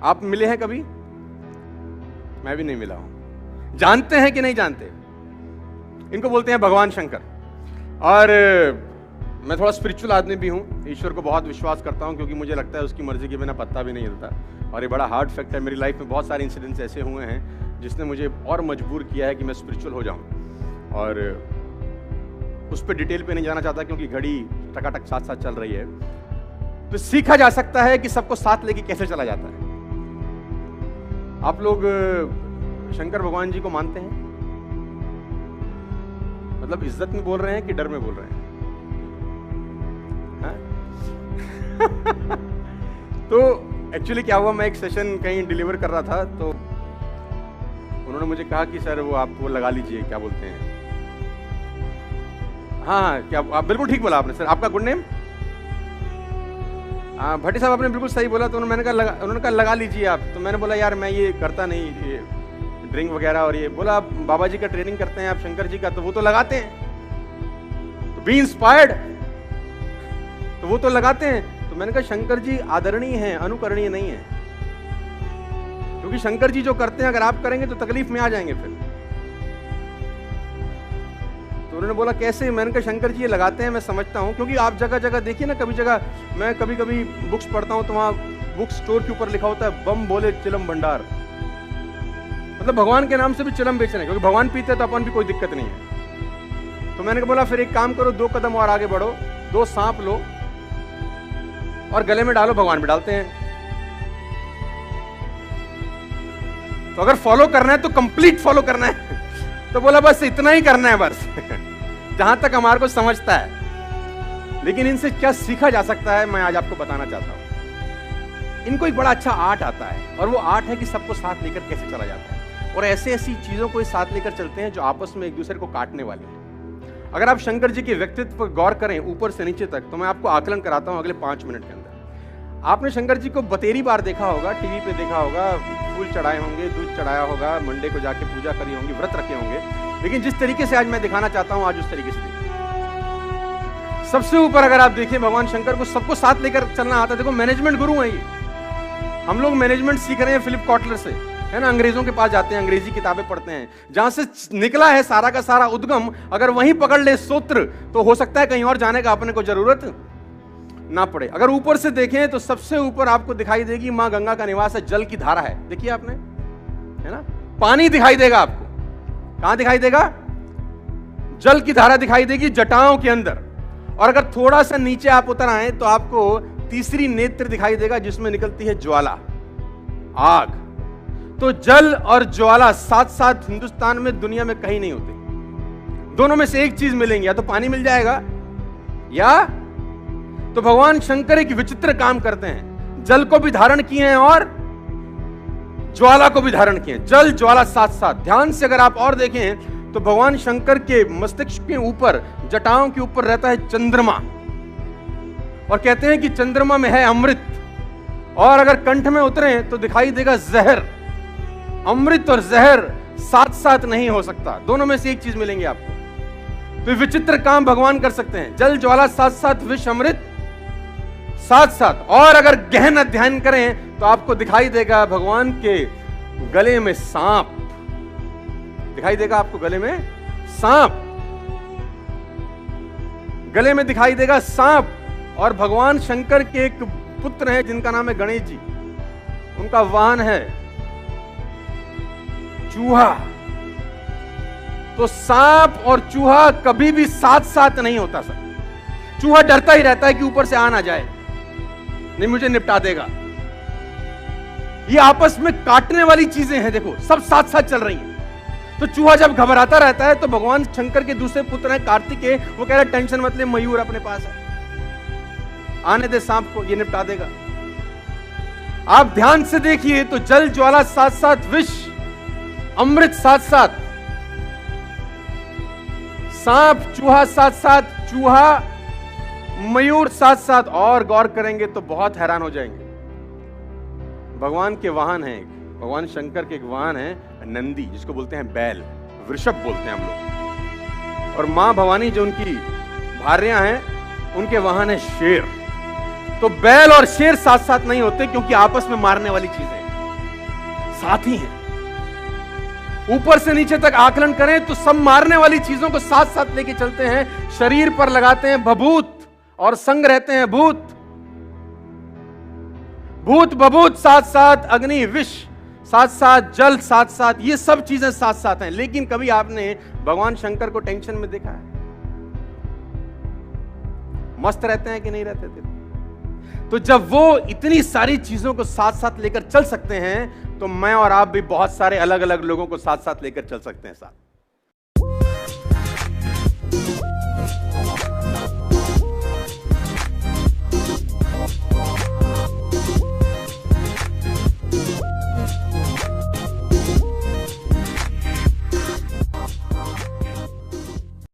आप मिले हैं कभी? मैं भी नहीं मिला हूं। जानते हैं कि नहीं जानते? इनको बोलते हैं भगवान शंकर। और मैं थोड़ा स्पिरिचुअल आदमी भी हूं, ईश्वर को बहुत विश्वास करता हूं, क्योंकि मुझे लगता है उसकी मर्जी के बिना पत्ता भी नहीं हिलता। और ये बड़ा हार्ड फैक्ट है, मेरी लाइफ में बहुत सारे इंसिडेंट्स ऐसे हुए हैं जिसने मुझे और मजबूर किया है कि मैं स्पिरिचुअल हो जाऊं। और उस पर डिटेल पे नहीं जाना चाहता, क्योंकि घड़ी टकाटक साथ साथ चल रही है। तो सीखा जा सकता है कि सबको साथ लेके कैसे चला जाता है। आप लोग शंकर भगवान जी को मानते हैं? मतलब इज्जत में बोल रहे हैं कि डर में बोल रहे हैं? तो एक्चुअली क्या हुआ, मैं एक सेशन कहीं डिलीवर कर रहा था, तो उन्होंने मुझे कहा कि सर वो आप वो लगा लीजिए, क्या बोलते हैं, हाँ क्या, आप बिल्कुल ठीक बोला आपने सर, आपका गुड नेम? हाँ भट्टी साहब, आपने बिल्कुल सही बोला। तो उन्होंने कहा लगा लीजिए आप। तो मैंने बोला यार मैं ये करता नहीं, ये ड्रिंक वगैरह। और ये बोला आप बाबा जी का ट्रेनिंग करते हैं, आप शंकर जी का, तो वो तो लगाते हैं, तो बी इंस्पायर्ड, तो वो तो लगाते हैं। तो मैंने कहा शंकर जी आदरणीय हैं, अनुकरणीय नहीं है, क्योंकि शंकर जी जो करते हैं अगर आप करेंगे तो तकलीफ में आ जाएंगे फिर। तो उन्होंने बोला कैसे? मैंने कहा शंकर जी ये लगाते हैं, मैं समझता हूं, क्योंकि आप जगह जगह देखिए ना, कभी जगह मैं कभी कभी बुक्स पढ़ता हूं तो वहां बुक स्टोर के ऊपर लिखा होता है बम बोले चिलम भंडार, मतलब भगवान के नाम से भी चिलम बेच रहे हैं, क्योंकि भगवान पीते तो अपन भी कोई दिक्कत नहीं है। तो मैंने बोला फिर एक काम करो, 2 कदम और आगे बढ़ो, 2 सांप लो और गले में डालो, भगवान भी डालते हैं। तो अगर फॉलो करना है तो कंप्लीट फॉलो करना है। तो बोला बस इतना ही करना है बस, जहां तक हमारे को समझता है। लेकिन इनसे क्या सीखा जा सकता है, मैं आज आपको बताना चाहता हूं। इनको एक बड़ा अच्छा आर्ट आता है, और वो आर्ट है कि सबको साथ लेकर कैसे चला जाता है। और ऐसे ऐसी चीजों को साथ लेकर चलते हैं जो आपस में एक दूसरे को काटने वाली है। अगर आप शंकर जी के व्यक्तित्व पर गौर करें ऊपर से नीचे तक, तो मैं आपको आकलन कराता हूं अगले 5 मिनट के अंदर। आपने शंकर जी को बतेरी बार देखा होगा, टीवी पे देखा होगा, फूल चढ़ाए होंगे, दूध चढ़ाया होगा, मंडे को जाके पूजा करी होंगी, व्रत रखे होंगे। लेकिन जिस तरीके से आज मैं दिखाना चाहता हूं, आज उस तरीके से देखिए। सबसे ऊपर अगर आप देखिए भगवान शंकर को सबको साथ लेकर चलना आता है। देखो मैनेजमेंट गुरु हैं ये, हम लोग मैनेजमेंट सीख रहे हैं फिलिप कॉटलर से, है ना, अंग्रेजों के पास जाते हैं, अंग्रेजी किताबें पढ़ते हैं, जहां से निकला है सारा का सारा उद्गम, अगर वहीं पकड़ ले सूत्र, तो हो सकता है कहीं और जाने का अपने को जरूरत ना पड़े। अगर ऊपर से देखें तो सबसे ऊपर आपको दिखाई देगी मां गंगा का निवास है, जल की धारा है, देखिए आपने, है ना, पानी दिखाई देगा आपको, कहां दिखाई देगा? जल की धारा दिखाई देगी जटाओं के अंदर। और अगर थोड़ा सा नीचे आप उतर आए तो आपको तीसरी नेत्र दिखाई देगा, जिसमें निकलती है ज्वाला, आग। तो जल और ज्वाला साथ साथ हिंदुस्तान में, दुनिया में कहीं नहीं होते। दोनों में से एक चीज मिलेंगी, या तो पानी मिल जाएगा, या तो भगवान शंकर एक विचित्र काम करते हैं, जल को भी धारण किए हैं और ज्वाला को भी धारण किए हैं, जल ज्वाला साथ साथ। ध्यान से अगर आप और देखें तो भगवान शंकर के मस्तिष्क के ऊपर, जटाओं के ऊपर रहता है चंद्रमा, और कहते हैं कि चंद्रमा में है अमृत। और अगर कंठ में उतरे तो दिखाई देगा जहर। अमृत और जहर साथ साथ नहीं हो सकता, दोनों में से एक चीज मिलेंगी आपको। तो विचित्र काम भगवान कर सकते हैं, जल ज्वाला साथ साथ, विष अमृत साथ साथ। और अगर गहन अध्ययन करें तो आपको दिखाई देगा भगवान के गले में सांप, दिखाई देगा आपको गले में सांप, गले में दिखाई देगा सांप। और भगवान शंकर के एक पुत्र हैं जिनका नाम है गणेश जी, उनका वाहन है चूहा। तो सांप और चूहा कभी भी साथ साथ नहीं होता सर। चूहा डरता ही रहता है कि ऊपर से आ ना जाए, नहीं मुझे निपटा देगा। ये आपस में काटने वाली चीजें हैं, देखो सब साथ साथ चल रही हैं। तो चूहा जब घबराता रहता है तो भगवान शंकर के दूसरे पुत्र हैं कार्तिकेय, वो कह रहा है टेंशन मत ले, मयूर अपने पास है, आने दे सांप को, ये निपटा देगा। आप ध्यान से देखिए तो जल ज्वाला साथ साथ, विष अमृत साथ साथ, सांप चूहा साथ साथ, चूहा मयूर साथ साथ। और गौर करेंगे तो बहुत हैरान हो जाएंगे। भगवान के वाहन हैं, भगवान शंकर के एक वाहन है नंदी, जिसको बोलते हैं बैल, वृषभ बोलते हैं हम लोग। और मां भवानी जो उनकी भार्या हैं, उनके वाहन है शेर। तो बैल और शेर साथ साथ नहीं होते, क्योंकि आपस में मारने वाली चीजें हैं। साथी हैं। ऊपर से नीचे तक आकलन करें तो सब मारने वाली चीजों को साथ साथ लेके चलते हैं, शरीर पर लगाते हैं भभूत और संग रहते हैं भूत। भूत भभूत साथ साथ, अग्नि विष साथ साथ, जल साथ साथ, ये सब चीजें साथ साथ हैं। लेकिन कभी आपने भगवान शंकर को टेंशन में देखा है? मस्त रहते हैं कि नहीं रहते थे? तो जब वो इतनी सारी चीजों को साथ साथ लेकर चल सकते हैं, तो मैं और आप भी बहुत सारे अलग अलग लोगों को साथ साथ लेकर चल सकते हैं साथ।